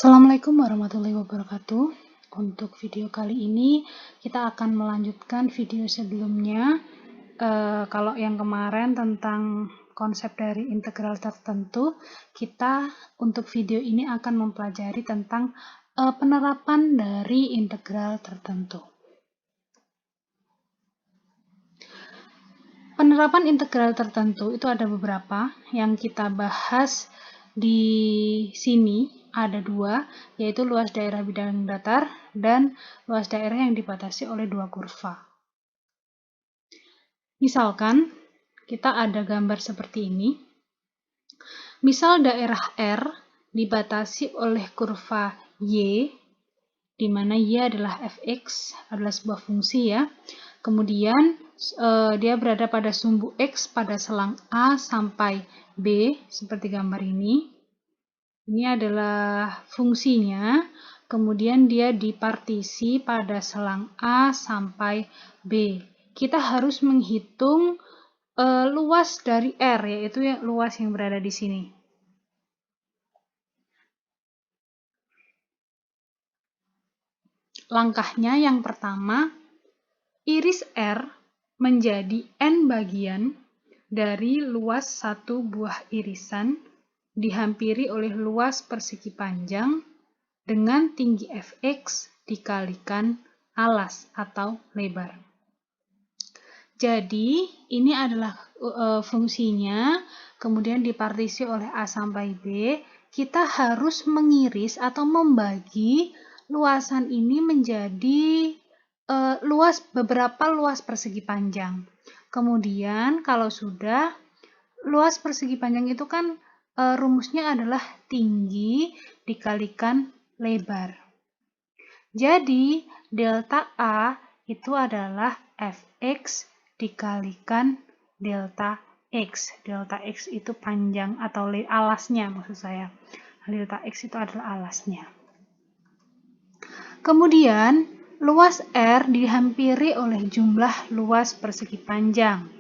Assalamualaikum warahmatullahi wabarakatuh. Untuk video kali ini kita akan melanjutkan video sebelumnya. Kalau yang kemarin tentang konsep dari integral tertentu, kita untuk video ini akan mempelajari tentang penerapan dari integral tertentu. Penerapan integral tertentu itu ada beberapa yang kita bahas di sini. Ada dua, yaitu luas daerah bidang datar dan luas daerah yang dibatasi oleh dua kurva. Misalkan, kita ada gambar seperti ini. Misal daerah R dibatasi oleh kurva Y, di mana Y adalah fx, adalah sebuah fungsi ya. Kemudian, dia berada pada sumbu X pada selang A sampai B, seperti gambar ini. Ini adalah fungsinya, kemudian dia dipartisi pada selang A sampai B. Kita harus menghitung luas dari R, yaitu luas yang berada di sini. Langkahnya yang pertama, iris R menjadi N bagian dari luas satu buah irisan dihampiri oleh luas persegi panjang dengan tinggi fx dikalikan alas atau lebar. Jadi, ini adalah fungsinya, kemudian dipartisi oleh A sampai B. Kita harus mengiris atau membagi luasan ini menjadi beberapa luas persegi panjang. Kemudian, kalau sudah, luas persegi panjang itu kan rumusnya adalah tinggi dikalikan lebar. Jadi, delta A itu adalah fx dikalikan delta x. Delta x itu panjang atau alasnya maksud saya. Delta x itu adalah alasnya. Kemudian, luas R dihampiri oleh jumlah luas persegi panjang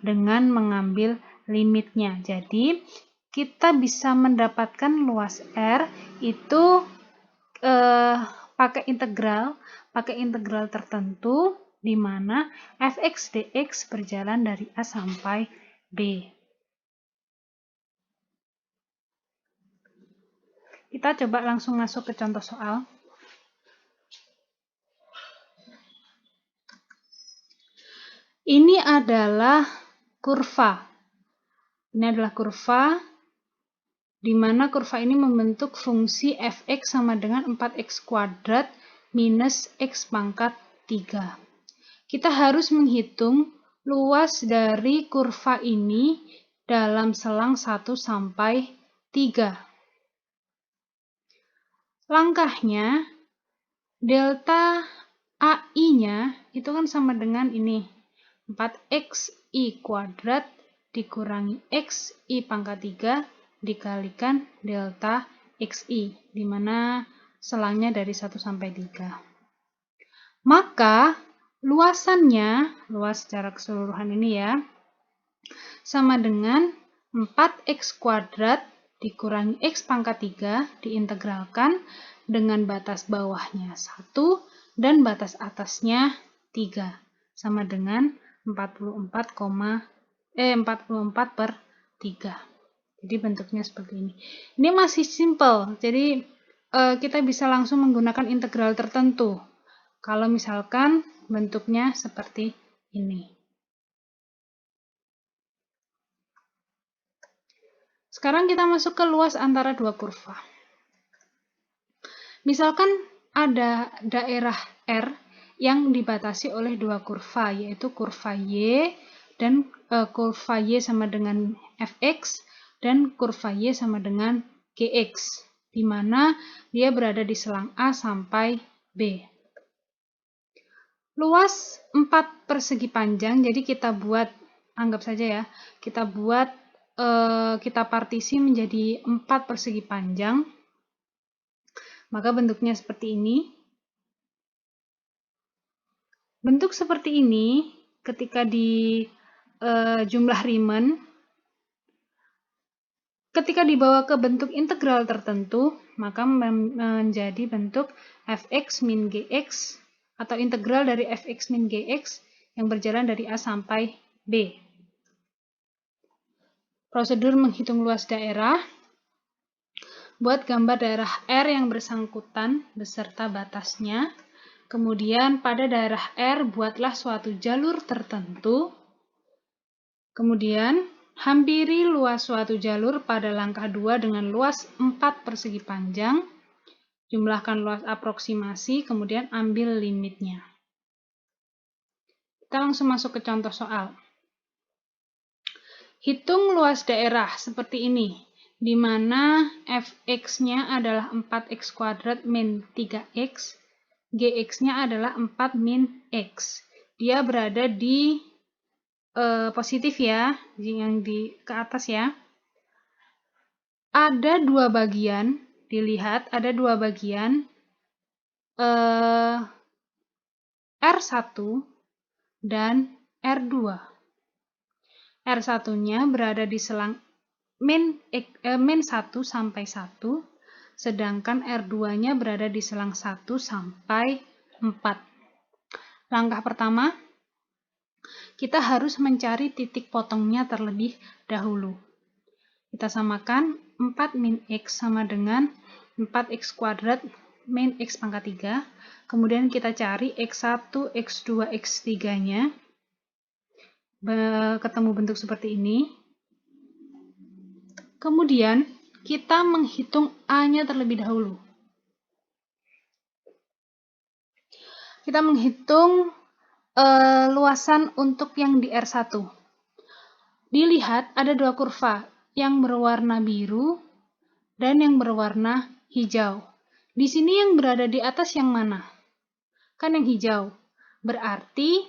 dengan mengambil limitnya. Jadi, kita bisa mendapatkan luas R itu pakai integral tertentu di mana fx dx berjalan dari A sampai B. Kita coba langsung masuk ke contoh soal. Ini adalah kurva. Ini adalah kurva di mana kurva ini membentuk fungsi fx sama dengan 4x kuadrat minus x pangkat 3. Kita harus menghitung luas dari kurva ini dalam selang 1 sampai 3. Langkahnya, delta AI-nya itu kan sama dengan ini, 4xi kuadrat dikurangi xi pangkat 3 dikalikan delta xi, di mana selangnya dari 1 sampai 3. Maka, luasannya, luas secara keseluruhan ini ya, sama dengan 4x kuadrat dikurangi x pangkat 3 diintegralkan dengan batas bawahnya 1 dan batas atasnya 3, sama dengan 44/3. Jadi bentuknya seperti ini. Ini masih simple, jadi kita bisa langsung menggunakan integral tertentu. Kalau misalkan bentuknya seperti ini. Sekarang kita masuk ke luas antara dua kurva. Misalkan ada daerah R yang dibatasi oleh dua kurva, yaitu kurva Y dan kurva Y sama dengan fx dan kurva Y sama dengan gx, di mana dia berada di selang A sampai B. Luas 4 persegi panjang, jadi kita buat, anggap saja ya, kita partisi menjadi 4 persegi panjang. Maka bentuknya seperti ini. Bentuk seperti ini ketika di jumlah Riemann, ketika dibawa ke bentuk integral tertentu, maka menjadi bentuk fx min gx atau integral dari fx min gx yang berjalan dari A sampai B. Prosedur menghitung luas daerah. Buat gambar daerah R yang bersangkutan beserta batasnya. Kemudian pada daerah R buatlah suatu jalur tertentu. Kemudian hampiri luas suatu jalur pada langkah 2 dengan luas 4 persegi panjang. Jumlahkan luas aproksimasi, kemudian ambil limitnya. Kita langsung masuk ke contoh soal. Hitung luas daerah seperti ini, di mana fx-nya adalah 4x kuadrat min 3x, gx-nya adalah 4 min x. Dia berada di positif ya, yang di ke atas ya. Ada dua bagian, dilihat ada dua bagian R1 dan R2. R1-nya berada di selang min 1 sampai 1, sedangkan R2-nya berada di selang 1 sampai 4. Langkah pertama, kita harus mencari titik potongnya terlebih dahulu. Kita samakan 4 min x sama dengan 4x kuadrat min x pangkat 3. Kemudian kita cari x1, x2, x3-nya. Ketemu bentuk seperti ini. Kemudian kita menghitung A-nya terlebih dahulu. Kita menghitung luasan untuk yang di R1. Dilihat ada dua kurva, yang berwarna biru dan yang berwarna hijau. Di sini yang berada di atas yang mana? Kan yang hijau. Berarti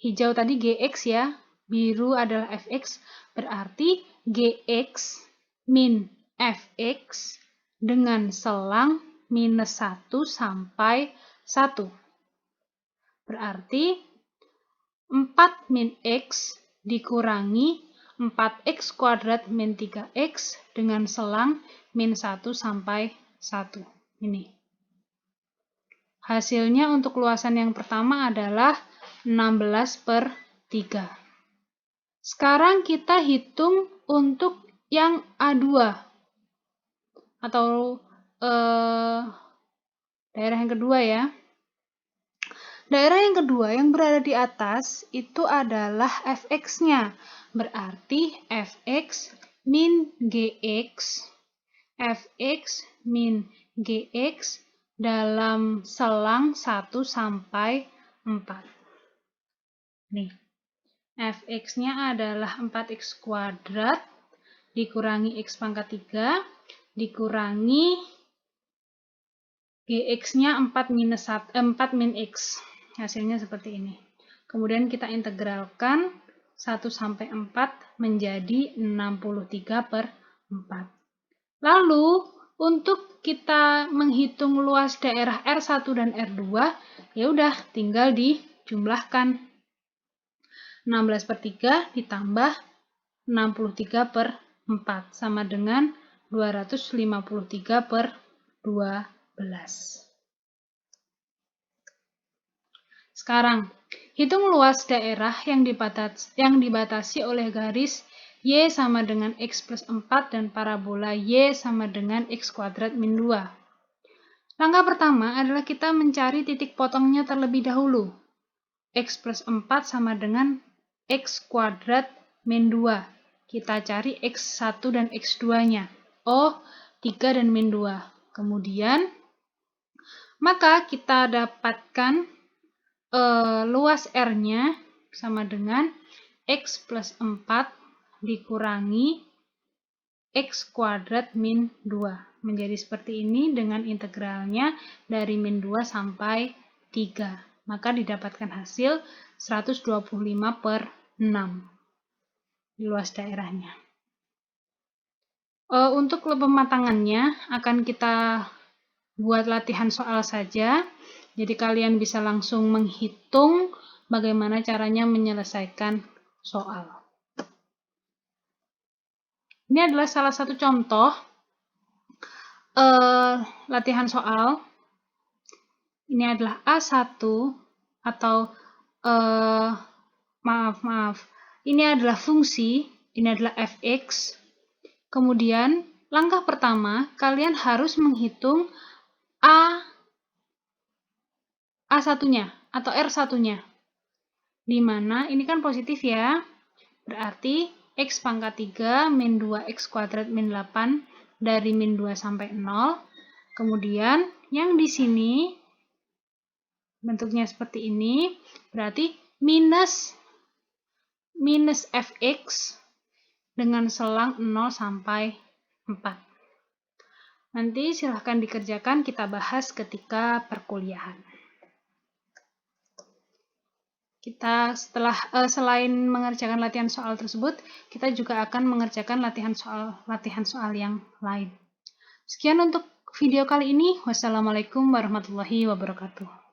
hijau tadi gx ya, biru adalah fx, berarti gx min fx dengan selang minus 1 sampai 1. Berarti 4 min x dikurangi 4x kuadrat min 3x dengan selang min 1 sampai 1. Ini. Hasilnya untuk luasan yang pertama adalah 16/3. Sekarang kita hitung untuk yang A2 atau daerah yang kedua ya. Daerah yang kedua yang berada di atas itu adalah fx-nya. Berarti fx min gx. Fx min gx dalam selang 1 sampai 4. Nih. Fx-nya adalah 4x kuadrat dikurangi x pangkat 3 dikurangi gx-nya 4 min x. Hasilnya seperti ini. Kemudian kita integralkan 1 sampai 4 menjadi 63/4. Lalu, untuk kita menghitung luas daerah R1 dan R2, ya udah tinggal dijumlahkan. 16/3 ditambah 63/4 sama dengan 253/12. Sekarang, hitung luas daerah yang dibatasi oleh garis Y sama dengan X plus 4 dan parabola Y sama dengan X kuadrat min 2. Langkah pertama adalah kita mencari titik potongnya terlebih dahulu. X plus 4 sama dengan X kuadrat min 2. Kita cari X1 dan X2-nya. Oh, 3 dan min 2. Kemudian, maka kita dapatkan luas R-nya sama dengan X plus 4 dikurangi X kuadrat min 2. Menjadi seperti ini dengan integralnya dari min 2 sampai 3. Maka didapatkan hasil 125/6 luas daerahnya. Untuk pematangannya akan kita buat latihan soal saja. Jadi kalian bisa langsung menghitung bagaimana caranya menyelesaikan soal. Ini adalah salah satu contoh latihan soal. Ini adalah A1 atau maaf. Ini adalah fungsi, ini adalah fx. Kemudian langkah pertama, kalian harus menghitung A1-nya atau R1-nya. Di mana ini kan positif ya. Berarti X pangkat 3 min 2X kuadrat min 8 dari min 2 sampai 0. Kemudian yang di sini bentuknya seperti ini, berarti minus Fx dengan selang 0 sampai 4. Nanti silahkan dikerjakan, kita bahas ketika perkuliahan. Kita selain mengerjakan latihan soal tersebut, kita juga akan mengerjakan latihan soal yang lain. Sekian untuk video kali ini. Wassalamualaikum warahmatullahi wabarakatuh.